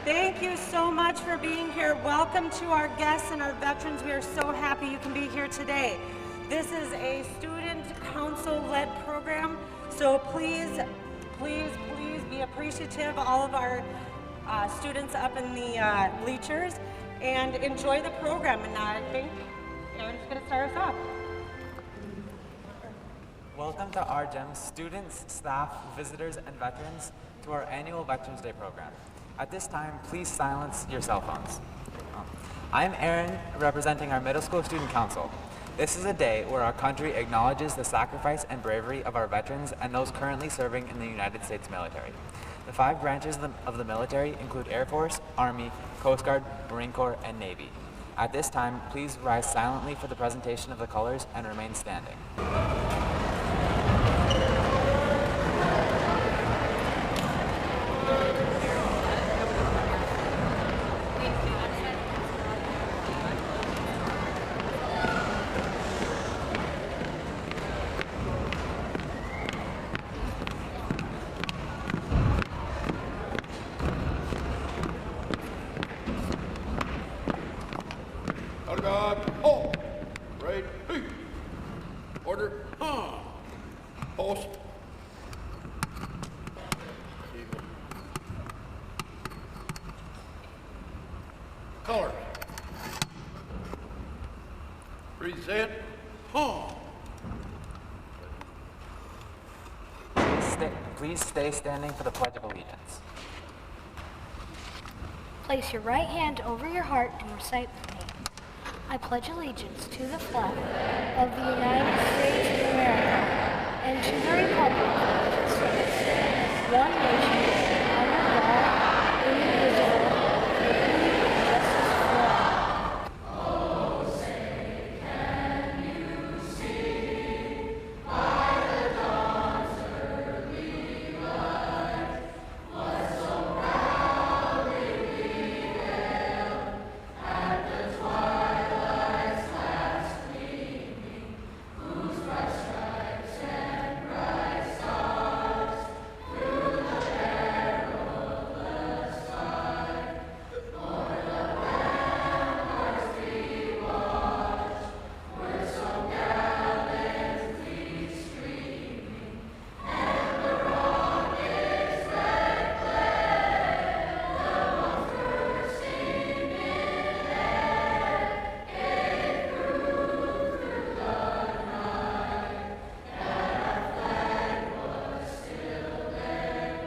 Thank you so much for being here. Welcome to our guests and our veterans. We are so happy you can be here today. This is a student council-led program, so please be appreciative of all of our students up in the bleachers and enjoy the program. And I think Aaron's going to start us off. Welcome to our GEM students, staff, visitors, and veterans to our annual Veterans Day program. At this time, please silence your cell phones. I'm Aaron, representing our middle school student council. This is a day where our country acknowledges the sacrifice and bravery of our veterans and those currently serving in the United States military. The 5 branches of the military include Air Force, Army, Coast Guard, Marine Corps, and Navy. At this time, please rise silently for the presentation of the colors and remain standing. Post. Color. Present. Please stay standing for the Pledge of Allegiance. Place your right hand over your heart and recite with me. I pledge allegiance to the flag of the United States of America and to the republic for which it stands, one nation, under God, indivisible, with liberty and justice for all. Oh, say, can you see by the dawn's early light what so proudly we hailed at the twilight's last gleaming, whose bright stripes and bright stars through the perilous fight o'er the ramparts we watched were so gallantly streaming, and the rocket's red glare, the one bursting midair, gave proof through the night that our flag was still there.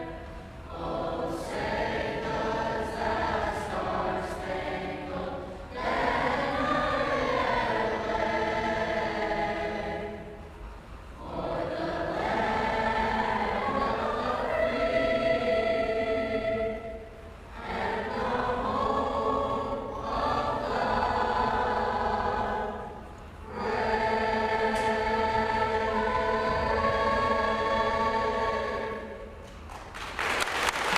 Oh, say does that star-spangled banner yet wave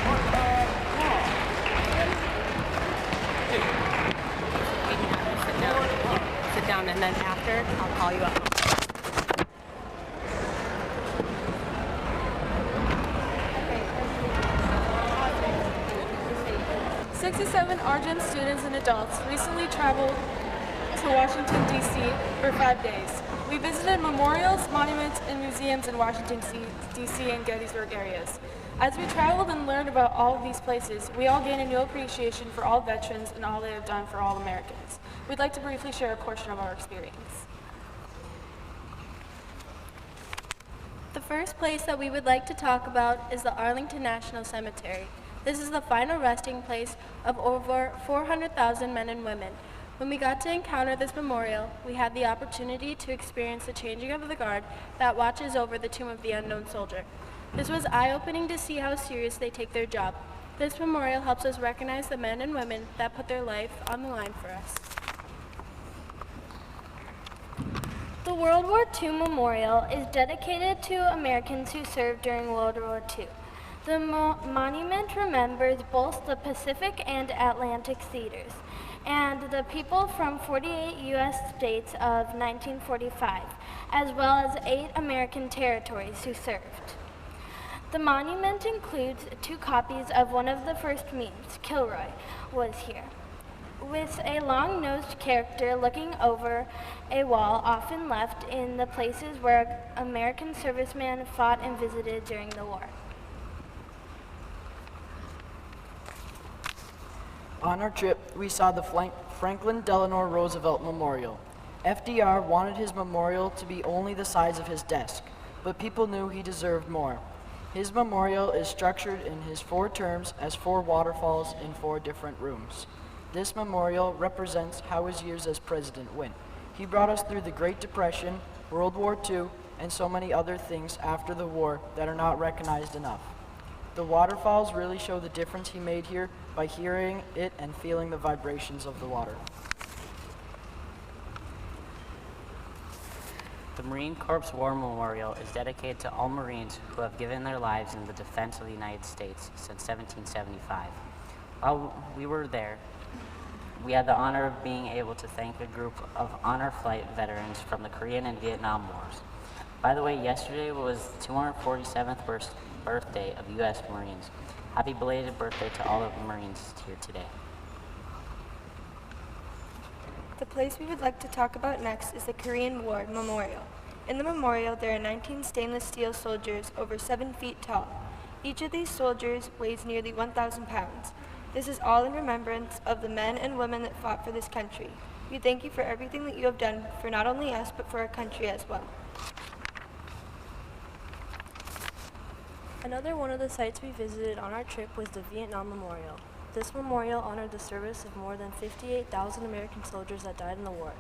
for the land of the free and the hope of Sit down, and then after, I'll call you up. 67 Argent students and adults recently traveled to Washington, D.C. for 5 days. We visited memorials, monuments, and museums in Washington, D.C. and Gettysburg areas. As we traveled and learned about all of these places, we all gained a new appreciation for all veterans and all they have done for all Americans. We'd like to briefly share a portion of our experience. The first place that we would like to talk about is the Arlington National Cemetery. This is the final resting place of over 400,000 men and women. When we got to encounter this memorial, we had the opportunity to experience the changing of the guard that watches over the tomb of the unknown soldier. This was eye-opening to see how serious they take their job. This memorial helps us recognize the men and women that put their life on the line for us. The World War II Memorial is dedicated to Americans who served during World War II. The monument remembers both the Pacific and Atlantic theaters and the people from 48 U.S. states of 1945, as well as 8 American territories who served. The monument includes 2 copies of one of the first memes, Kilroy was here, with a long-nosed character looking over a wall often left in the places where American servicemen fought and visited during the war. On our trip, we saw the Franklin Delano Roosevelt Memorial. FDR wanted his memorial to be only the size of his desk, but people knew he deserved more. His memorial is structured in his 4 terms as 4 waterfalls in 4 different rooms. This memorial represents how his years as president went. He brought us through the Great Depression, World War II, and so many other things after the war that are not recognized enough. The waterfalls really show the difference he made here by hearing it and feeling the vibrations of the water. The Marine Corps War Memorial is dedicated to all Marines who have given their lives in the defense of the United States since 1775. While we were there, we had the honor of being able to thank a group of honor flight veterans from the Korean and Vietnam Wars. By the way, yesterday was the 247th birthday of U.S. Marines. Happy belated birthday to all of the Marines here today. The place we would like to talk about next is the Korean War Memorial. In the memorial, there are 19 stainless steel soldiers over 7 feet tall. Each of these soldiers weighs nearly 1,000 pounds. This is all in remembrance of the men and women that fought for this country. We thank you for everything that you have done for not only us, but for our country as well. Another one of the sites we visited on our trip was the Vietnam Memorial. This memorial honored the service of more than 58,000 American soldiers that died in the war.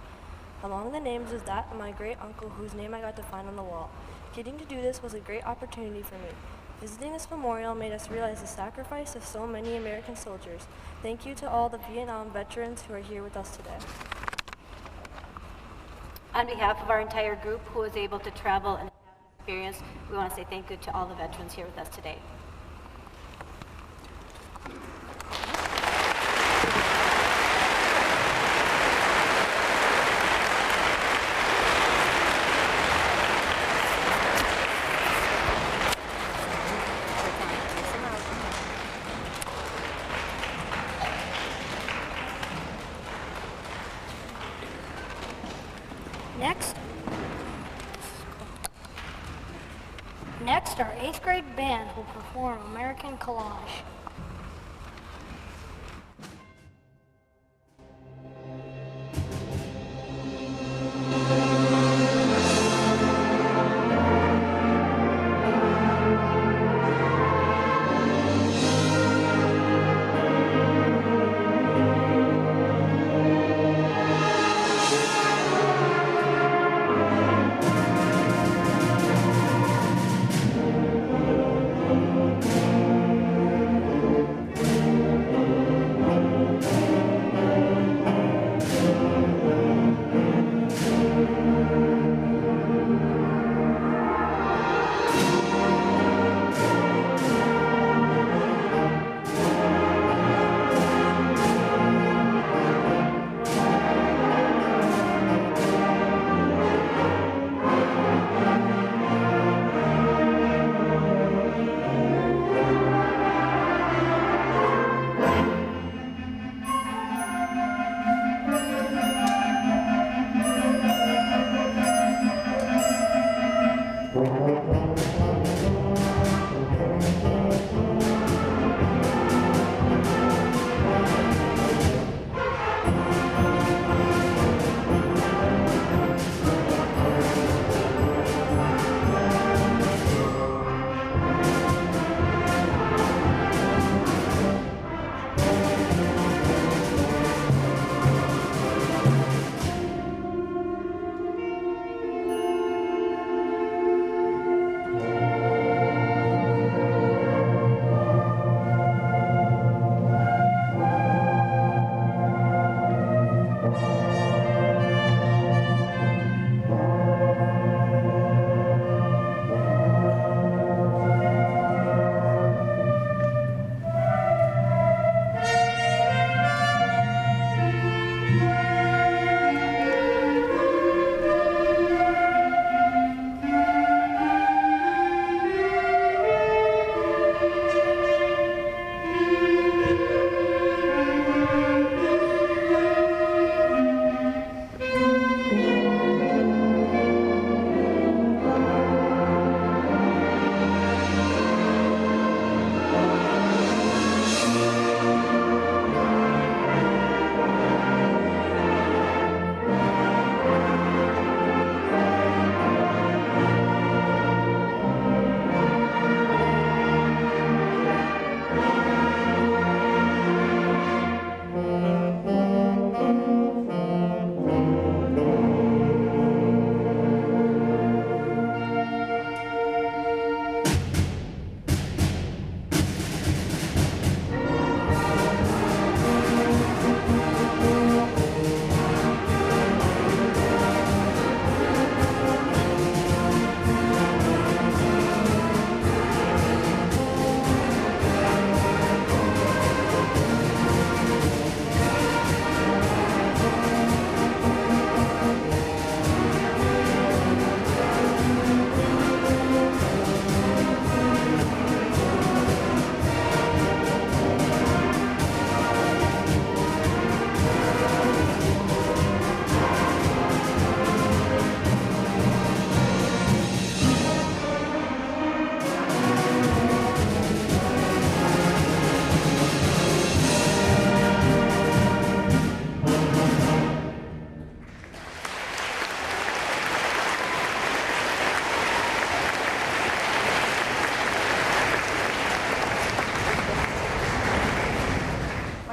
Among the names is that of my great uncle, whose name I got to find on the wall. Getting to do this was a great opportunity for me. Visiting this memorial made us realize the sacrifice of so many American soldiers. Thank you to all the Vietnam veterans who are here with us today. On behalf of our entire group who was able to travel and experience, we want to say thank you to all the veterans here with us today. Next, our 8th grade band will perform American Collage.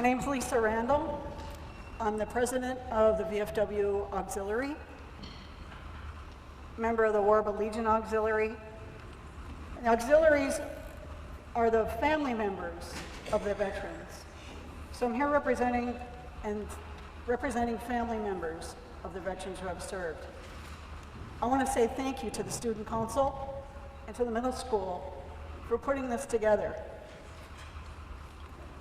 name's Lisa Randall. I'm the president of the VFW Auxiliary, member of the Warba Legion Auxiliary. The auxiliaries are the family members of the veterans. So I'm here representing family members of the veterans who have served. I want to say thank you to the Student Council and to the middle school for putting this together.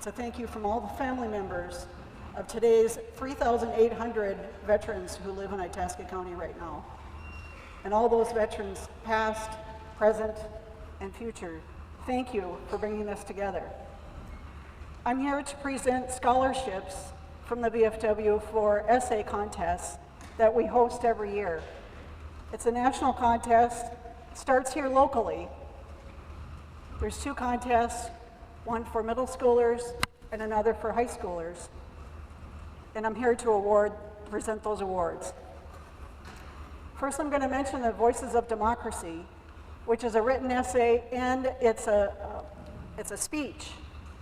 So thank you from all the family members of today's 3,800 veterans who live in Itasca County right now. And all those veterans, past, present, and future, thank you for bringing this together. I'm here to present scholarships from the VFW for essay contests that we host every year. It's a national contest, starts here locally. There's 2 contests, one for middle schoolers and another for high schoolers. And I'm here to present those awards. First, I'm going to mention the Voices of Democracy, which is a written essay, and it's a speech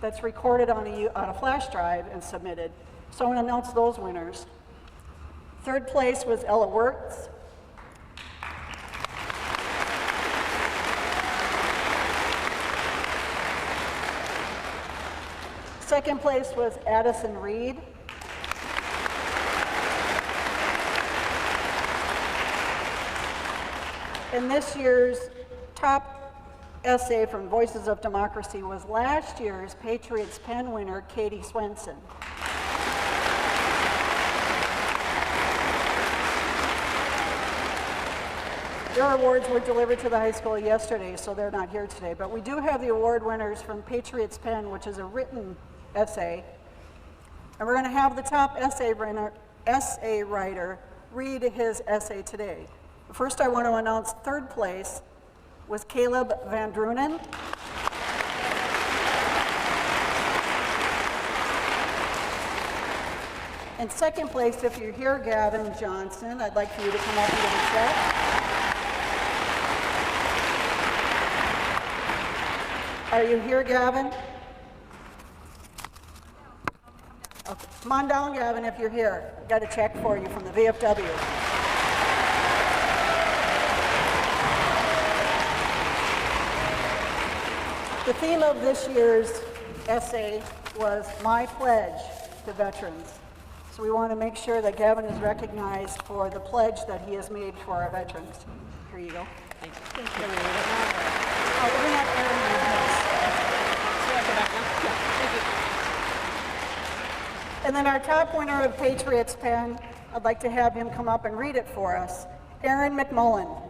that's recorded on a flash drive and submitted. So I'm going to announce those winners. 3rd place was Ella Wirtz. Second place was Addison Reed. And this year's top essay from Voices of Democracy was last year's Patriots Pen winner, Katie Swenson. Their awards were delivered to the high school yesterday, so they're not here today. But we do have the award winners from Patriots Pen, which is a written essay. And we're going to have the top essay writer read his essay today. First, I want to announce 3rd place was Caleb Van Drunen. And 2nd place, if you're here, Gavin Johnson, I'd like for you to come up and give a check. Are you here, Gavin? Okay. Come on down, Gavin, if you're here. I've got a check for you from the VFW. The theme of this year's essay was My Pledge to Veterans. So we want to make sure that Gavin is recognized for the pledge that he has made for our veterans. Here you go. Thank you. Thank you. Oh, we're going to have Aaron read this. And then our top winner of Patriots Pen, I'd like to have him come up and read it for us. Aaron McMullen.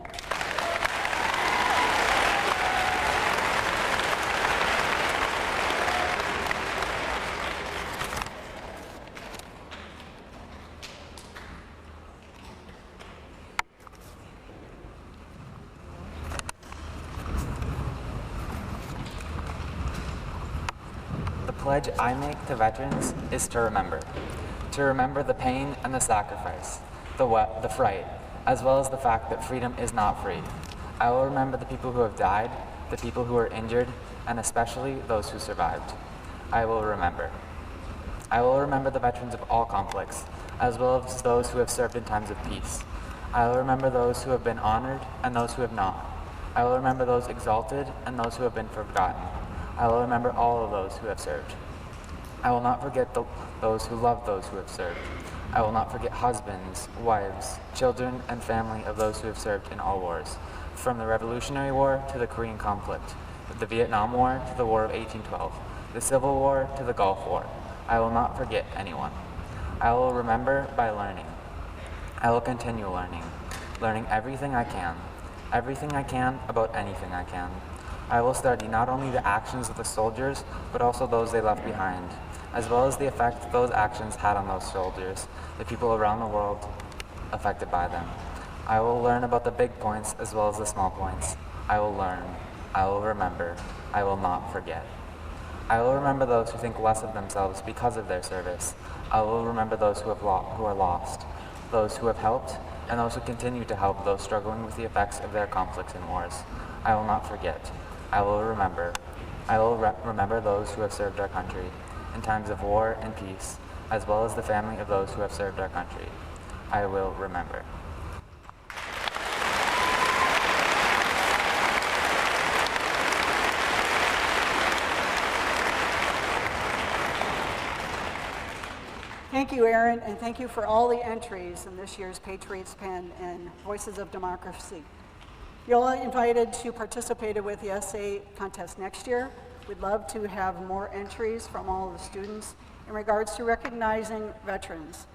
The pledge I make to veterans is to remember the pain and the sacrifice, the fright, as well as the fact that freedom is not free. I will remember the people who have died, the people who are injured, and especially those who survived. I will remember. I will remember the veterans of all conflicts, as well as those who have served in times of peace. I will remember those who have been honored and those who have not. I will remember those exalted and those who have been forgotten. I will remember all of those who have served. I will not forget those who love those who have served. I will not forget husbands, wives, children, and family of those who have served in all wars, from the Revolutionary War to the Korean conflict, the Vietnam War to the War of 1812, the Civil War to the Gulf War. I will not forget anyone. I will remember by learning. I will continue learning everything I can about anything I can. I will study not only the actions of the soldiers, but also those they left behind, as well as the effect those actions had on those soldiers, the people around the world affected by them. I will learn about the big points as well as the small points. I will learn. I will remember. I will not forget. I will remember those who think less of themselves because of their service. I will remember those who are lost, those who have helped, and those who continue to help those struggling with the effects of their conflicts and wars. I will not forget. I will remember. I will remember those who have served our country. in times of war and peace, as well as the family of those who have served our country. I will remember. Thank you, Aaron, and thank you for all the entries in this year's Patriots Pen and Voices of Democracy. You're all invited to participate with the essay contest next year. We'd love to have more entries from all of the students in regards to recognizing veterans.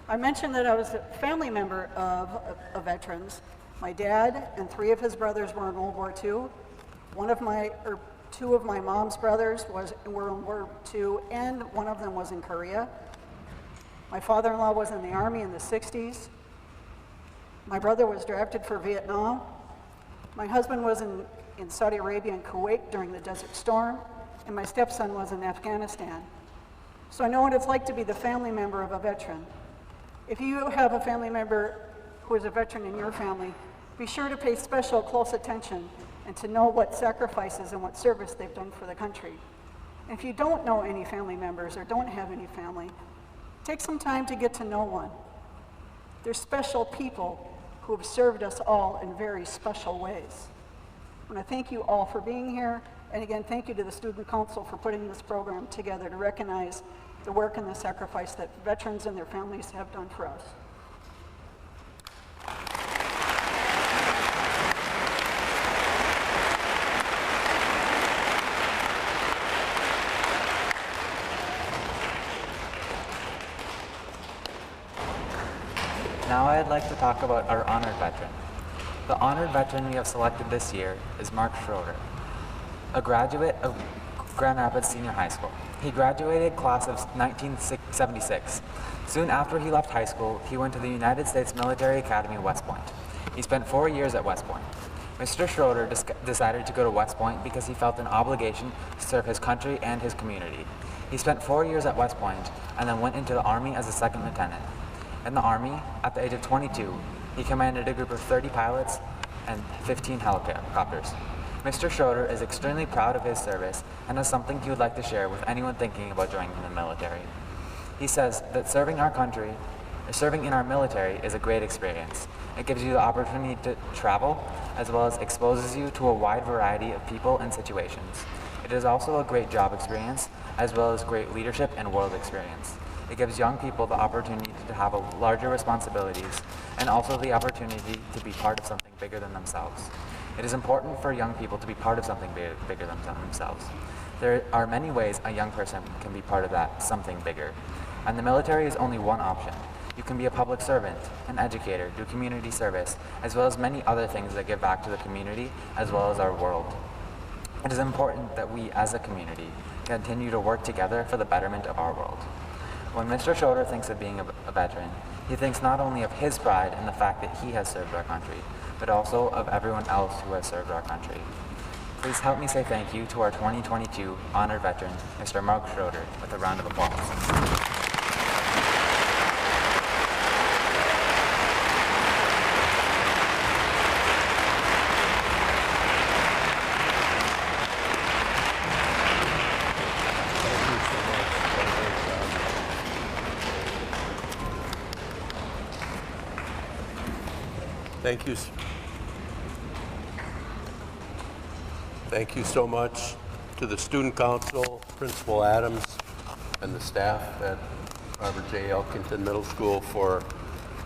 I mentioned that I was a family member of veterans. My dad and 3 of his brothers were in World War II. 2 of my mom's brothers were in World War II, and 1 of them was in Korea. My father-in-law was in the Army in the 60s. My brother was drafted for Vietnam. My husband was in Saudi Arabia and Kuwait during the Desert Storm, and my stepson was in Afghanistan. So I know what it's like to be the family member of a veteran. If you have a family member who is a veteran in your family, be sure to pay special close attention and to know what sacrifices and what service they've done for the country. And if you don't know any family members or don't have any family, take some time to get to know one. They're special people who have served us all in very special ways. I want to thank you all for being here, and again, thank you to the Student Council for putting this program together to recognize the work and the sacrifice that veterans and their families have done for us. Now I'd like to talk about our honored veteran. The honored veteran we have selected this year is Mark Schroeder, a graduate of Grand Rapids Senior High School. He graduated class of 1976. Soon after he left high school, he went to the United States Military Academy, West Point. He spent 4 years at West Point. Mr. Schroeder decided to go to West Point because he felt an obligation to serve his country and his community. He spent 4 years at West Point and then went into the Army as a second lieutenant. In the Army, at the age of 22, he commanded a group of 30 pilots and 15 helicopters. Mr. Schroeder is extremely proud of his service and has something he would like to share with anyone thinking about joining the military. He says that serving in our military is a great experience. It gives you the opportunity to travel, as well as exposes you to a wide variety of people and situations. It is also a great job experience, as well as great leadership and world experience. It gives young people the opportunity to have larger responsibilities and also the opportunity to be part of something bigger than themselves. It is important for young people to be part of something bigger than themselves. There are many ways a young person can be part of that something bigger, and the military is only one option. You can be a public servant, an educator, do community service, as well as many other things that give back to the community as well as our world. It is important that we as a community continue to work together for the betterment of our world. When Mr. Schroeder thinks of being a veteran, he thinks not only of his pride in the fact that he has served our country, but also of everyone else who has served our country. Please help me say thank you to our 2022 honored veteran, Mr. Mark Schroeder, with a round of applause. Thank you so much to the Student Council, Principal Adams, and the staff at Robert J. Elkington Middle School for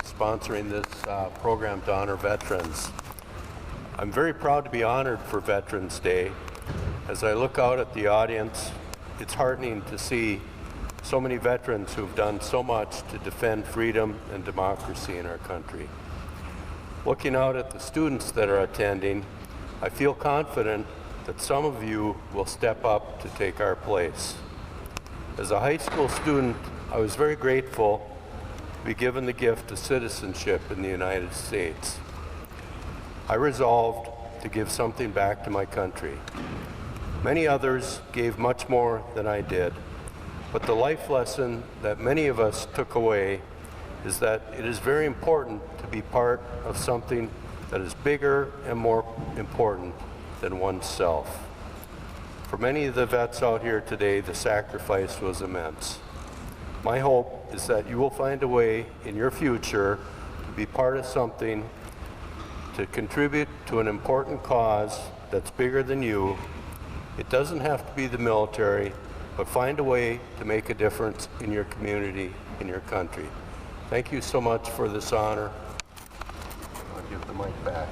sponsoring this program to honor veterans. I'm very proud to be honored for Veterans Day. As I look out at the audience, it's heartening to see so many veterans who've done so much to defend freedom and democracy in our country. Looking out at the students that are attending, I feel confident that some of you will step up to take our place. As a high school student, I was very grateful to be given the gift of citizenship in the United States. I resolved to give something back to my country. Many others gave much more than I did, but the life lesson that many of us took away is that it is very important to be part of something that is bigger and more important than oneself. For many of the vets out here today, the sacrifice was immense. My hope is that you will find a way in your future to be part of something, to contribute to an important cause that's bigger than you. It doesn't have to be the military, but find a way to make a difference in your community, in your country. Thank you so much for this honor. I'll give the mic back.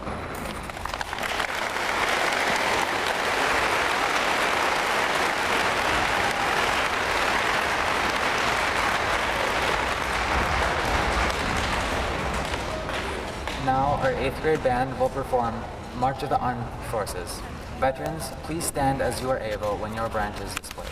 Now our 8th grade band will perform March of the Armed Forces. Veterans, please stand as you are able when your branch is displayed.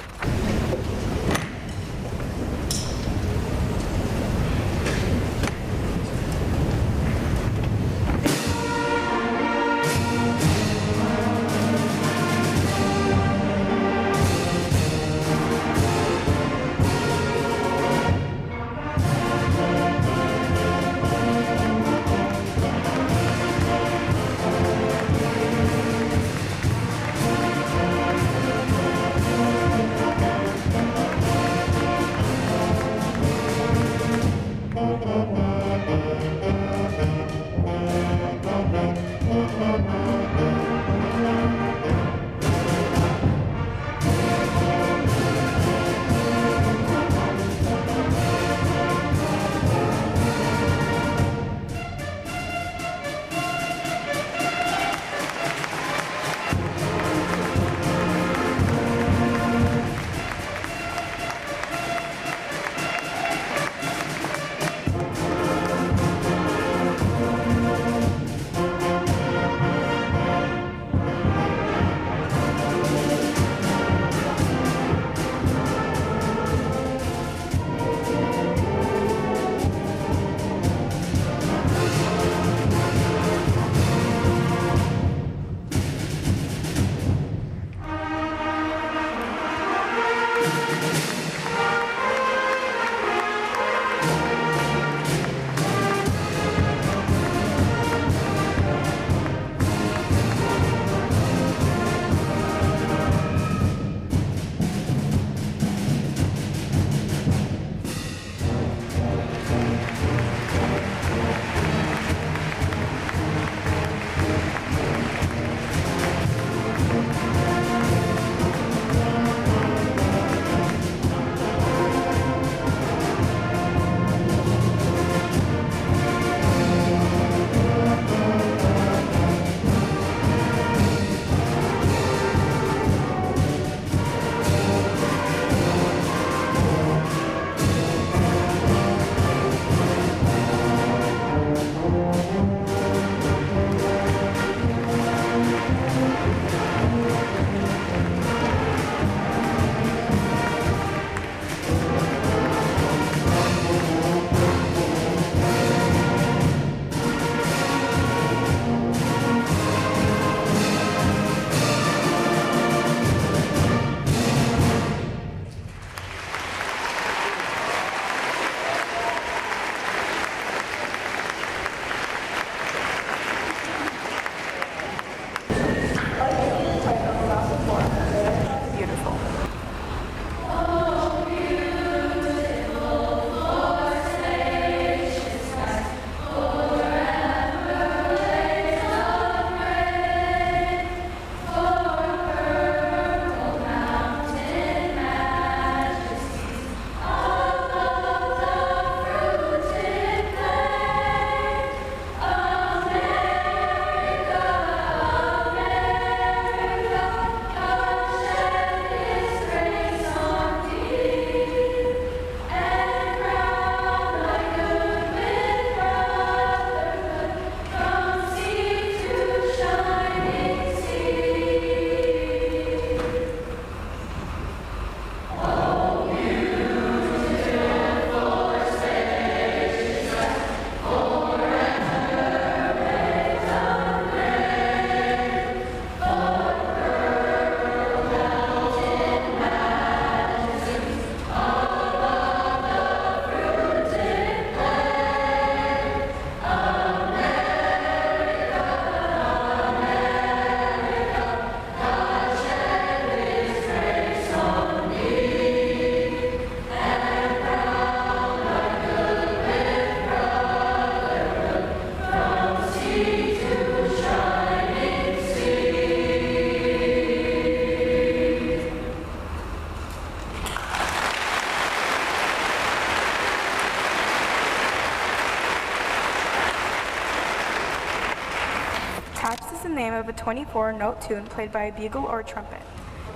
24-note tune played by a bugle or a trumpet.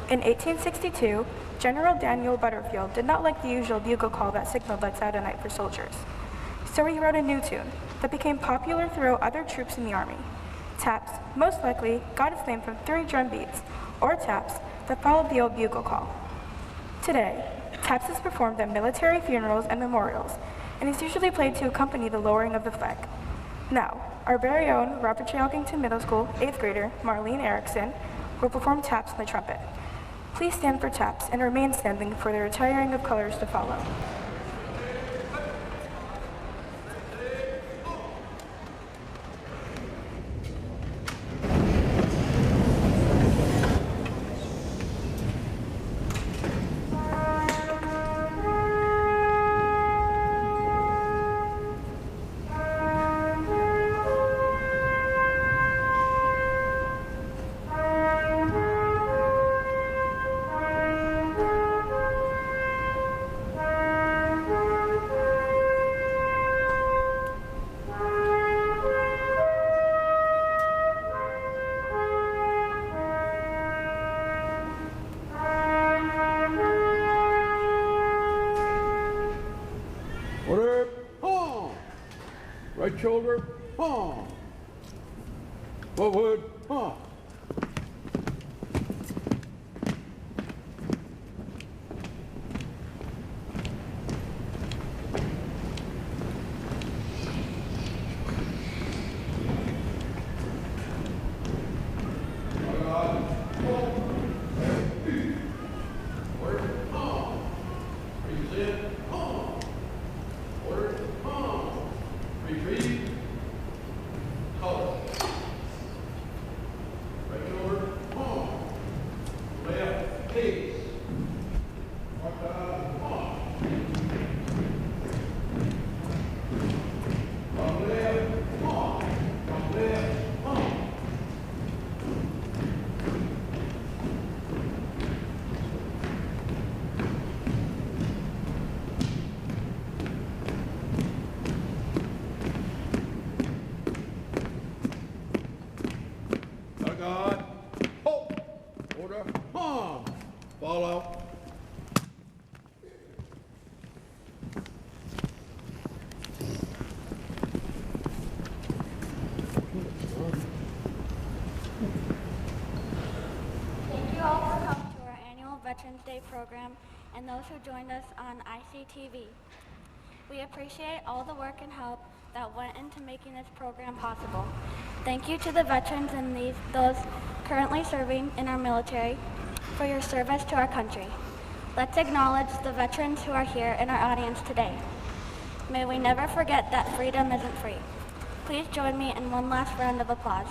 In 1862, General Daniel Butterfield did not like the usual bugle call that signaled "Let's out at night" for soldiers. So he wrote a new tune that became popular throughout other troops in the Army. Taps most likely got its name from 3 drum beats, or taps, that followed the old bugle call. Today, taps is performed at military funerals and memorials, and is usually played to accompany the lowering of the flag. Now, our very own Robert J. Elkington Middle School 8th grader, Marlene Erickson, will perform taps on the trumpet. Please stand for taps and remain standing for the retiring of colors to follow. Order, home. Right shoulder, home. Forward, home. God, halt, order, home, follow. Thank you all for coming to our annual Veterans Day program and those who joined us on ICTV. We appreciate all the work and help that went into making this program possible. Thank you to the veterans and those currently serving in our military for your service to our country. Let's acknowledge the veterans who are here in our audience today. May we never forget that freedom isn't free. Please join me in one last round of applause.